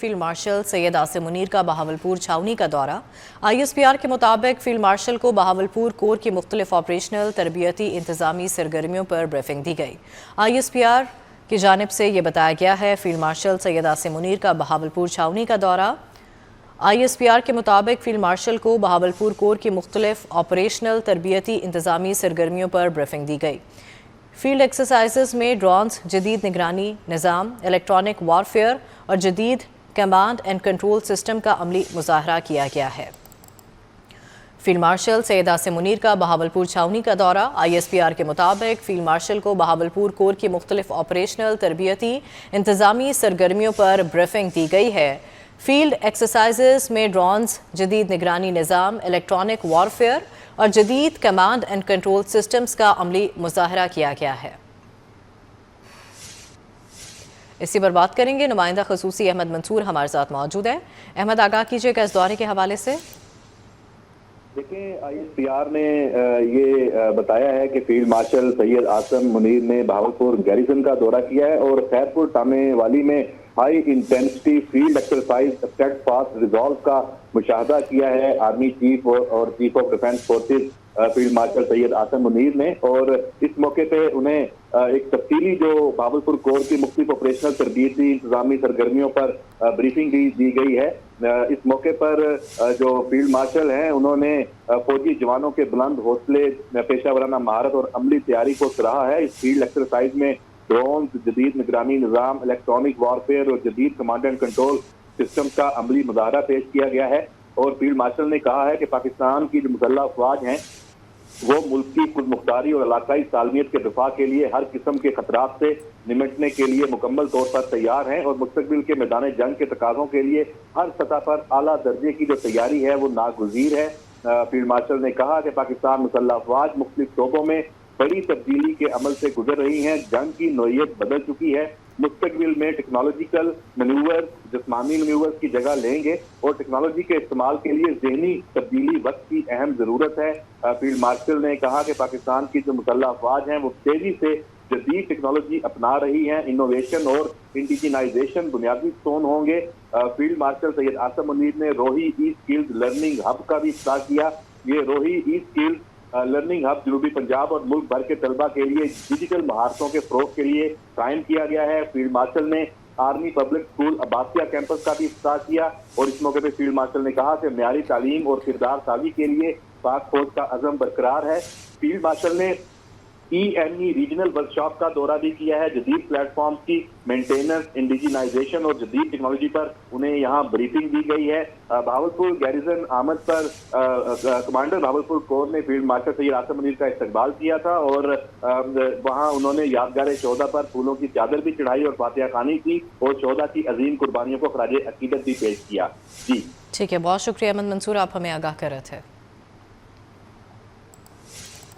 Field marshal Syed Asim Munir का बहावलपुर छावनी का दौरा। ISPR के मुताबिक फील्ड मार्शल को बहावलपुर कोर की मुख्तलिफ ऑपरेशनल तरबियती इंतजामी सरगर्मियों पर ब्रीफिंग दी गई। ISPR की जानिब से ये बताया गया है फील्ड मार्शल सैयद आसिम मुनीर का बहावलपुर छावनी का दौरा। ISPR के मुताबिक फील्ड मार्शल को बहावलपुर कोर की मुख्तलिफ ऑपरेशनल तरबियती इंतजामी सरगर्मियों पर ब्रीफिंग दी गई। फील्ड एक्सरसाइजेस में ड्रोन्स, जदीद निगरानी निज़ाम, इलेक्ट्रॉनिक वारफेयर और जदीद कमांड एंड कंट्रोल सिस्टम का अमली मुजाहरा किया गया है। फील्ड मार्शल सैयद आसिम मुनीर का बहावलपुर छावनी का दौरा। ISPR के मुताबिक फील्ड मार्शल को बहावलपुर कोर की मुख्तलिफ ऑपरेशनल तरबियती इंतजामी सरगर्मियों पर ब्रीफिंग दी गई है। फील्ड एक्सरसाइजेस में ड्रोन्स, जदीद निगरानी निज़ाम, इलेक्ट्रॉनिक वारफेयर और जदीद कमांड एंड कंट्रोल सिस्टम्स का अमली मुजाहरा किया गया है। इसी पर बात करेंगे, नुमाइंदा खसूसी अहमद मंसूर हमारे साथ मौजूद है। अहमद, आगाह कीजिएगा इस दौरे के हवाले से। देखिए, ISPR ने ये बताया है कि फील्ड मार्शल सैयद आसिम मुनीर ने बहावलपुर गैरिसन का दौरा किया है और खैरपुर टामे वाली में high intensity field exercise state fast resolve का मुशाहदा किया है आर्मी चीफ और chief of defence forces field marshal Syed Asim Munir ने। और इस मौके पे उन्हें एक तफसीली जो बहावलपुर कोर की मुख्तलिफ ऑपरेशनल तरबियती इंतजामी सरगर्मियों पर ब्रीफिंग भी दी गई है। इस मौके पर जो फील्ड मार्शल हैं उन्होंने फौजी जवानों के बुलंद हौसले, पेशा वराना महारत और अमली तैयारी को सराहा है। इस फील्ड एक्सरसाइज में ड्रोन, जदीद निगरानी निज़ाम, इलेक्ट्रॉनिक वारफेयर और जदीद कमांड एंड कंट्रोल सिस्टम का अमली मुजाहरा पेश किया गया है। और फील्ड मार्शल ने कहा है कि पाकिस्तान की जो मुसल्लह अफवाज हैं वो मुल्क की खुद मुख्तारी और इलाकाई सालमियत के दिफा के लिए हर किस्म के खतरात से निमटने के लिए मुकम्मल तौर पर तैयार हैं और मुस्तकबिल के मैदान जंग के तकाज़ों के लिए हर सतह पर आला दर्जे की जो तैयारी है वो नागुज़ीर है। फील्ड मार्शल ने कहा कि पाकिस्तान मुसल्लह अफवाज मुख्तलिफ शोबों में बड़ी तब्दीली के अमल से गुजर रही हैं। जंग की नौइयत बदल चुकी है। मुस्तकबिल में टेक्नोलॉजिकल मैन्यूवर जिस्मानी मैन्यूवर की जगह लेंगे और टेक्नोलॉजी के इस्तेमाल के लिए ज़हनी तब्दीली वक्त की अहम ज़रूरत है। फील्ड मार्शल ने कहा कि पाकिस्तान की जो मुसल्लह अफवाज हैं वो तेज़ी से जदीद टेक्नोलॉजी अपना रही हैं। इनोवेशन और इंडिजिनाइजेशन बुनियादी स्टोन होंगे। फील्ड मार्शल सैयद आसिम मुनीर ने रोही ई स्किल्स लर्निंग हब का भी इफ्तिताह किया। ये रोही ई स्किल्स लर्निंग हब जनूबी पंजाब और मुल्क भर के तलबा के लिए डिजिटल महारतों के फरोग के लिए कायम किया गया है। फील्ड मार्शल ने army public school Abbasiya campus का भी इफ्तिताह किया और इस मौके पर फील्ड मार्शल ने कहा कि म्यारी तालीम और किरदार साजी के लिए पाक फौज का अज़म बरकरार है। फील्ड मार्शल ने EME रीजनल वर्कशॉप का दौरा भी किया है। जदीद प्लेटफॉर्म की मेंटेनेंस, इंडिजिनाइजेशन और जदीद टेक्नोलॉजी पर उन्हें यहाँ ब्रीफिंग दी गई है। बहावलपुर गैरिसन आमद पर कमांडर बहावलपुर कोर ने फील्ड मार्शल सैयद आसिम मुनीर का इस्तकबाल किया था और वहाँ उन्होंने यादगार शोहदा पर फूलों की चादर भी चढ़ाई और फातिहा खानी की और शोहदा की अजीम कुर्बानियों को खराज अकीदत भी पेश किया। जी ठीक है, बहुत शुक्रिया अहमद मंसूर, आप हमें आगाह कर रहे थे।